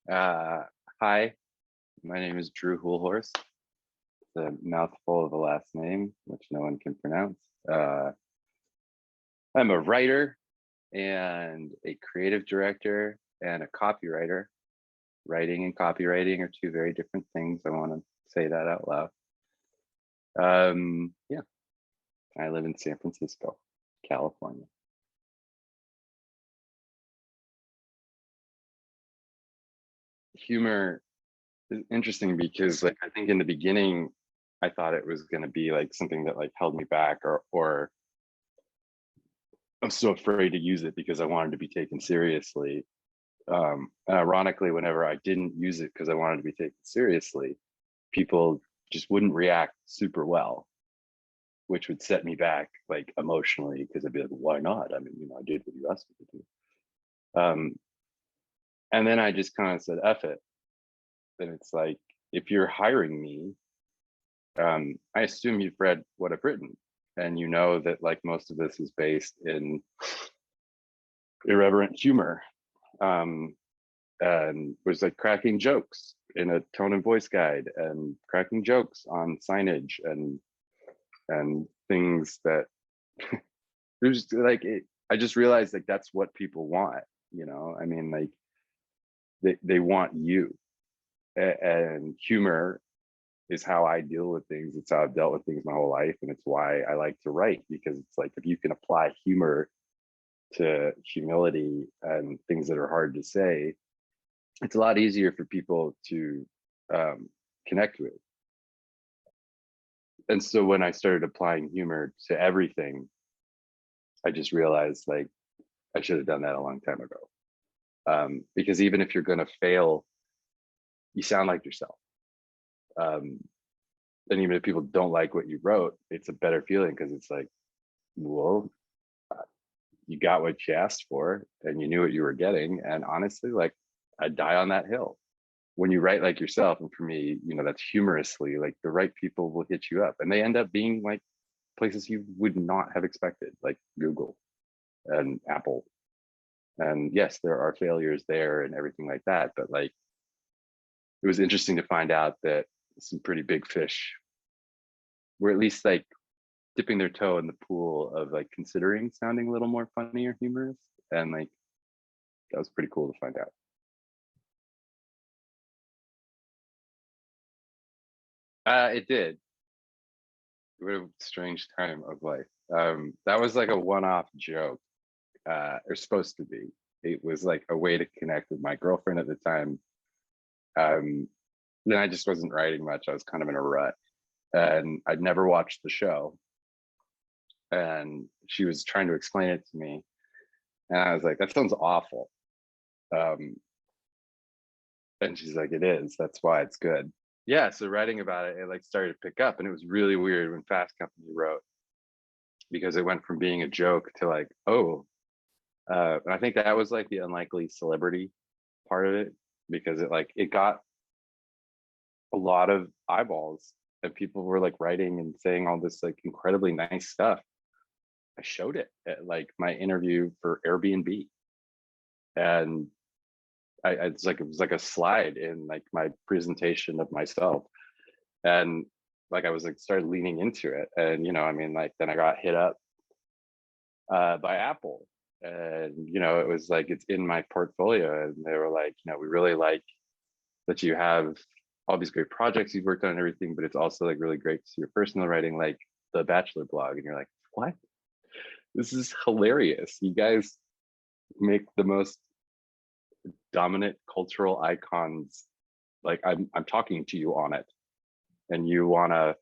Uh, Hi, my name is Drew Hoolhorst. It's a mouthful of a last name, which no one can pronounce. Uh, I'm a writer and a creative director and a copywriter. Writing and copywriting are two very different things. I want to say that out loud. Yeah, I live in San Francisco, California. Humor is interesting because, like, I think in the beginning, I thought it was going to be like something that like held me back, or I'm so afraid to use it because I wanted to be taken seriously. And ironically, whenever I didn't use it because I wanted to be taken seriously, people just wouldn't react super well, which would set me back like emotionally because I'd be like, why not? I mean, I did what you asked me to do. And then I just kind of said, F it. And it's like, if you're hiring me, I assume you've read what I've written and you know that like most of this is based in irreverent humor, and was like cracking jokes in a tone and voice guide and cracking jokes on signage and things that there's like I just realized like that's what people want. I mean, like they want you, and humor is how I deal with things. It's how I've dealt with things my whole life, and it's why I like to write, because it's like if you can apply humor to humility and things that are hard to say, it's a lot easier for people to connect with. And so when I started applying humor to everything, I just realized like I should have done that a long time ago. Because even if you're going to fail, you sound like yourself. Um, and even if people don't like what you wrote, it's a better feeling because it's like, well, you got what you asked for and you knew what you were getting. And honestly, like I'd die on that hill. When you write like yourself, and for me, that's humorously, like the right people will hit you up and they end up being like places you would not have expected, like Google and Apple. And yes, there are failures there and everything like that, but like it was interesting to find out that some pretty big fish were at least like dipping their toe in the pool of like considering sounding a little more funny or humorous. And like that was pretty cool to find out. It did. What a strange time of life. That was like a one-off joke, or supposed to be. It was like a way to connect with my girlfriend at the time. Um, then I just wasn't writing much. I was kind of in a rut, and I'd never watched the show. And she was trying to explain it to me, and I was like, "That sounds awful." Um, and she's like, "It is. That's why it's good." Yeah. So writing about it, it like started to pick up, and it was really weird when Fast Company wrote, because it went from being a joke to like, oh, and I think that was like the unlikely celebrity part of it, because it got a lot of eyeballs and people were like writing and saying all this like incredibly nice stuff. I showed it at like my interview for Airbnb, and it's like it was like a slide in like my presentation of myself, and like I was like started leaning into it, and I mean, like then I got hit up by Apple, and it was like it's in my portfolio, and they were like, we really like that you have all these great projects you've worked on and everything, but it's also like really great to see your personal writing, like the Bachelor blog. And you're like, what? This is hilarious. You guys make the most dominant cultural icons. Like I'm talking to you on it, and you want to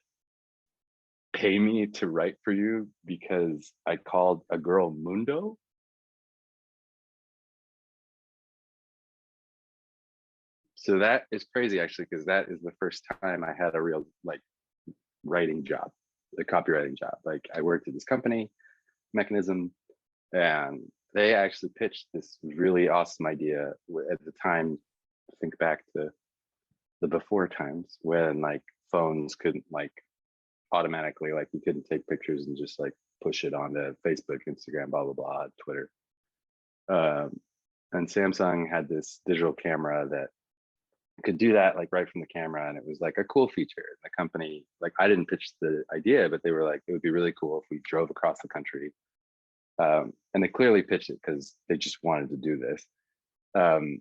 pay me to write for you because I called a girl Mundo. So that is crazy actually, because that is the first time I had a real like writing job, a copywriting job. Like I worked at this company, Mechanism, and they actually pitched this really awesome idea at the time. Think back to the before times when like phones couldn't like automatically, like you couldn't take pictures and just like push it onto Facebook, Instagram, blah blah blah, Twitter. um, and Samsung had this digital camera that could do that like right from the camera, and it was like a cool feature. The company, like, I didn't pitch the idea, but they were like, it would be really cool if we drove across the country. And they clearly pitched it because they just wanted to do this, um,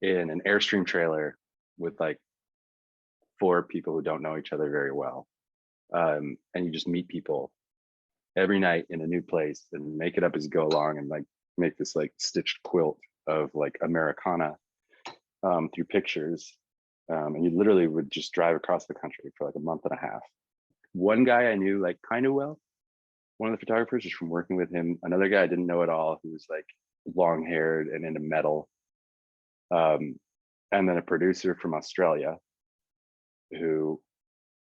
in an Airstream trailer with like four people who don't know each other very well. And you just meet people every night in a new place and make it up as you go along, and like make this like stitched quilt of like Americana, through pictures. And you literally would just drive across the country for like a month and a half. One guy I knew like kind of well, one of the photographers, just from working with him. Another guy I didn't know at all, who was like long haired and into metal. Um, and then a producer from Australia who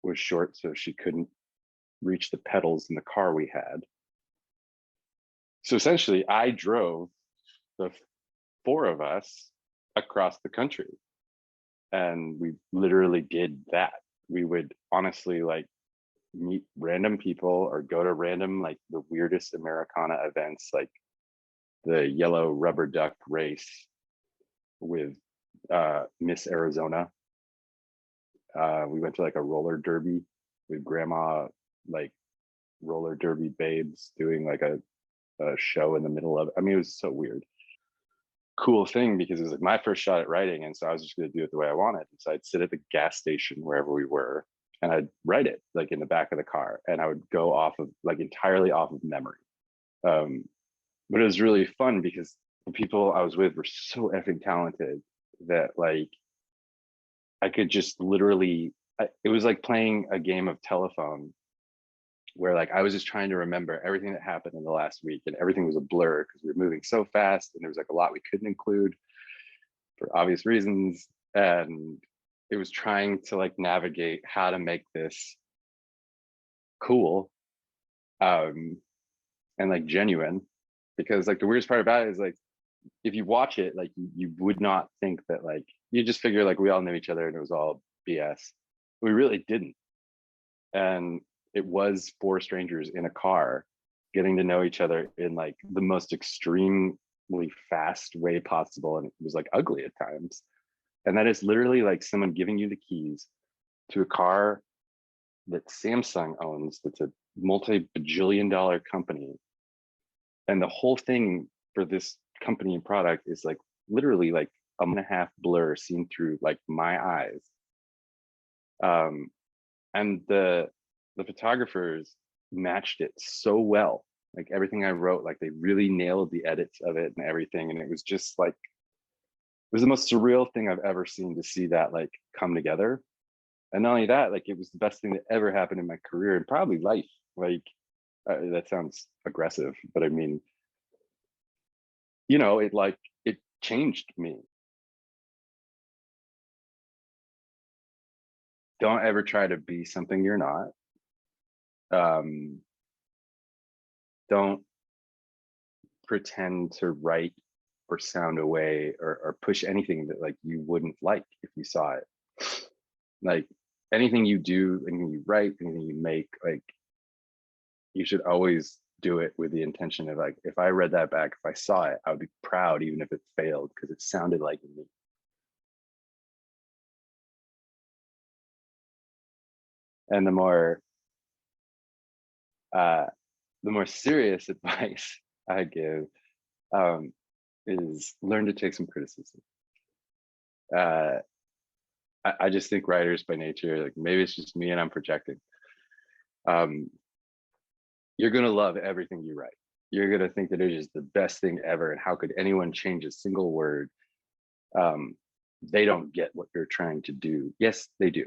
was short, so she couldn't reach the pedals in the car we had. So essentially, I drove the four of us across the country, and we literally did that. We would honestly like meet random people or go to random, like the weirdest Americana events, like the yellow rubber duck race with Miss Arizona. We went to like a roller derby with grandma, like roller derby babes doing like a show in the middle of it. I mean, it was so weird. Cool thing, because it was like my first shot at writing, and so I was just going to do it the way I wanted. So I'd sit at the gas station wherever we were, and I'd write it like in the back of the car, and I would go off of like entirely off of memory. Um, but it was really fun because the people I was with were so effing talented that like I could just literally, it was like playing a game of telephone where like I was just trying to remember everything that happened in the last week, and everything was a blur because we were moving so fast and there was like a lot we couldn't include for obvious reasons. And it was trying to like navigate how to make this cool, and like genuine, because like the weirdest part about it is like if you watch it, like you would not think that, like you just figure like we all knew each other and it was all BS. We really didn't. And it was four strangers in a car getting to know each other in like the most extremely fast way possible, and it was like ugly at times. And that is literally like someone giving you the keys to a car that Samsung owns, that's a multi-bajillion-dollar company, and the whole thing for this company and product is like literally like a and a half blur seen through like my eyes. And the photographers matched it so well. Like everything I wrote, like they really nailed the edits of it and everything. And it was just like, it was the most surreal thing I've ever seen, to see that like come together. And not only that, like it was the best thing that ever happened in my career and probably life. Like that sounds aggressive, but I mean, you know, it like, it changed me. Don't ever try to be something you're not. Um, don't pretend to write or sound away, or push anything that like you wouldn't like if you saw it. Like anything you do, anything you write, anything you make, like you should always do it with the intention of like, if I read that back, if I saw it, I would be proud even if it failed, because it sounded like me. And uh the more serious advice I give, um is learn to take some criticism. uh I just think writers by nature, like maybe it's just me and I'm projecting, um you're going to love everything you write. You're going to think that it is the best thing ever, and how could anyone change a single word? um they don't get what you're trying to do. Yes, they do.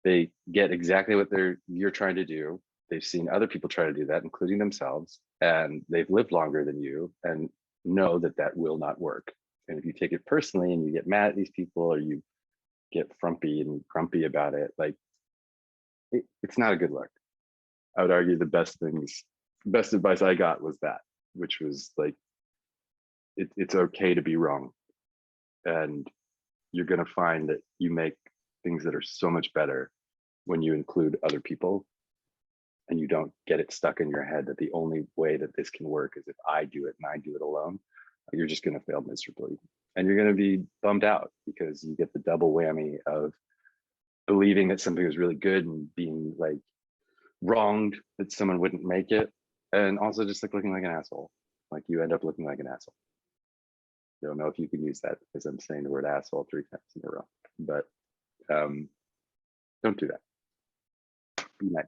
They get exactly what you're trying to do. They've seen other people try to do that, including themselves, and they've lived longer than you and know that that will not work. And if you take it personally and you get mad at these people, or you get frumpy and grumpy about it, like it's not a good look. I would argue the best advice I got was that, which was like, it's okay to be wrong. And you're going to find that you make things that are so much better when you include other people, and you don't get it stuck in your head that the only way that this can work is if I do it and I do it alone. you're just going to fail miserably. And you're going to be bummed out because you get the double whammy of believing that something is really good and being like wronged that someone wouldn't make it. And also just like looking like an asshole. Like you end up looking like an asshole. I don't know if you can use that because I'm saying the word asshole 3 times in a row, but don't do that. Be nice.